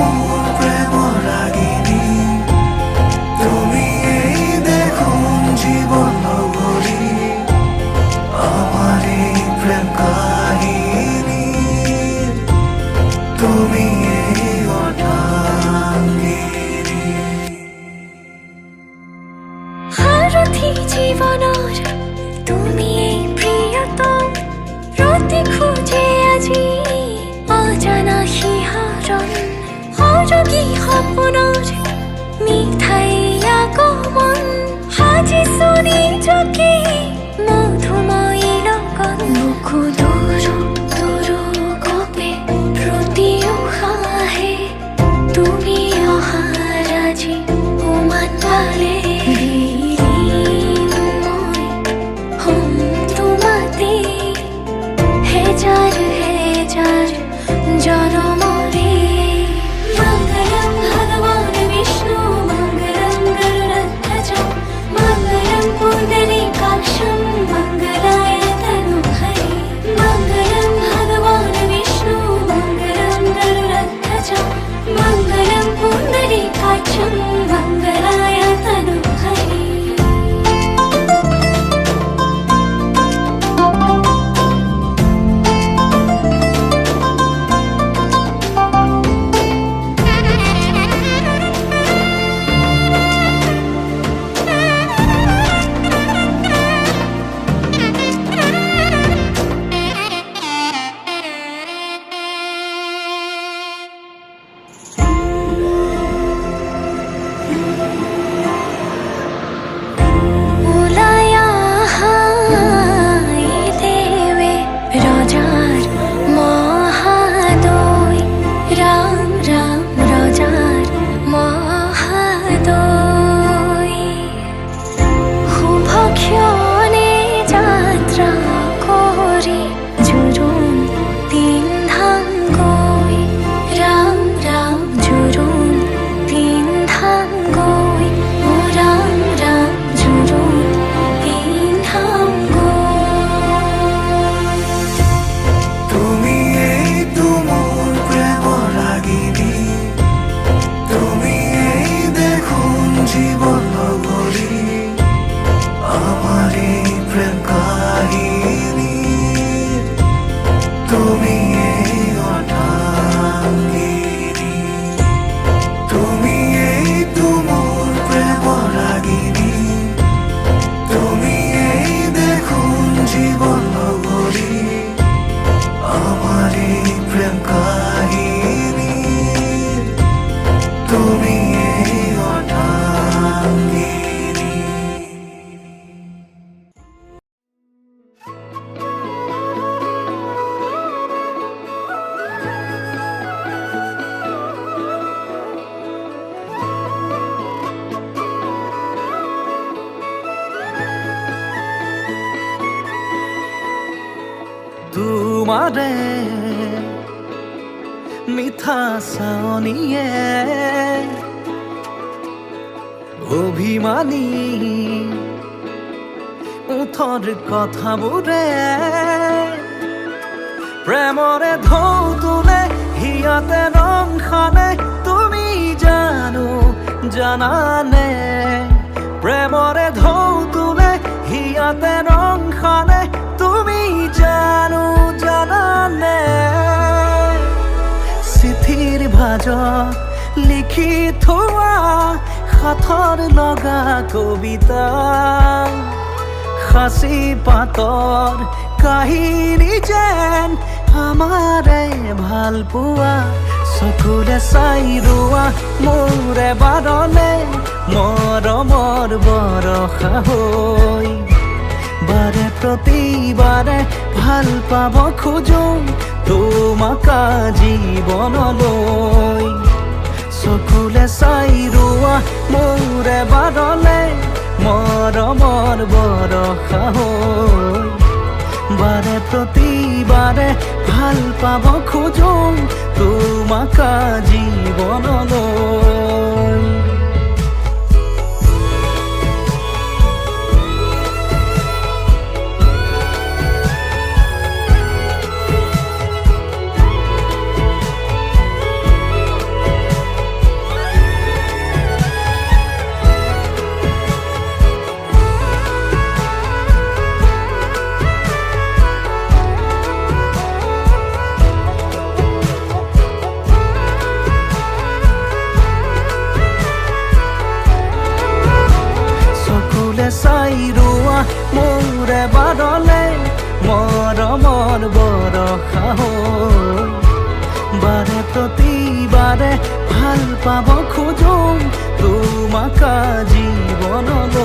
মোর প্রেম রাগিনী, তুমি এই দেখুন জীবন নগরী, আমার এই প্রেম কাহিনী, তুমি এই অর্ধাঙ্গিনী। সারথি জীবনৰ তুমি এই প্ৰিয়তম, ৰতি খোজে আজি অজানা শিহৰণ, সৰগী সপোনৰ মিঠাই আগমন, সাজিছো নিজকে মধুময়ী লগন। বুকু দূৰো দূৰো গপে প্ৰতি উশাহে তুমি অহাৰ আজি উমান পালে। জনমরে মঙ্গলম ভগবান বিষ্ণু, মঙ্গলম গরুড়ধ্বজ, মঙ্গলম পুণ্ডরীকাক্ষম, মঙ্গলায় তনুহরে। মঙ্গলম ভগবান বিষ্ণু, মঙ্গলম গরুড়ধ্বজ, মঙ্গলম পুণ্ডরীকাক্ষম, মঙ্গলায় তনুহরে। জীবন নগরী, আমার এই প্রেম কাহিনী, তুমি এই অর্ধাঙ্গিনী, তুমি এই তুমুর প্রেম রাগিনী, তুমি এই দেখুন জীবন নগরী, আমার এই প্রেম কাহিনী, তুমি এই অর্ধাঙ্গিনী। তোমারে মিঠা চাৱনিয়ে অভিমানী ওঠৰ কথাবোৰে প্ৰেমৰে ঢৌ তোলে, হিয়াতে ৰং সানে, তুমি জানো জানানে। প্ৰেমৰে ঢৌ তোলে, হিয়াতে ৰং সানে, তুমি জানো জানানে। চিঠিৰ ভাজত লিখি থোৱা সাথৰ লগা কবিতা, সাঁচি পাতৰ কাহিনী যেন আমাৰে ভাল পোৱা। চকুৰে চাই ৰোৱা মোৰে বাৰলে মৰমৰ বৰষা হৈ, বাৰে প্ৰতিবাৰে ভাল পাব খোজো তোমাক জীৱনলৈ। চকুলে চাই ৰোৱা মোৰে বাৰলে মৰমৰ বৰষা হৈ, বাৰে প্ৰতিবাৰে ভাল পাব খোজো তোমাক জীৱনলৈ। চাই ৰোৱা মোৰে বাৰলে মৰমৰ বৰষা হৈ বাৰে প্ৰতিবাৰে ভাল পাব খোজো তোমাক জীৱনলৈ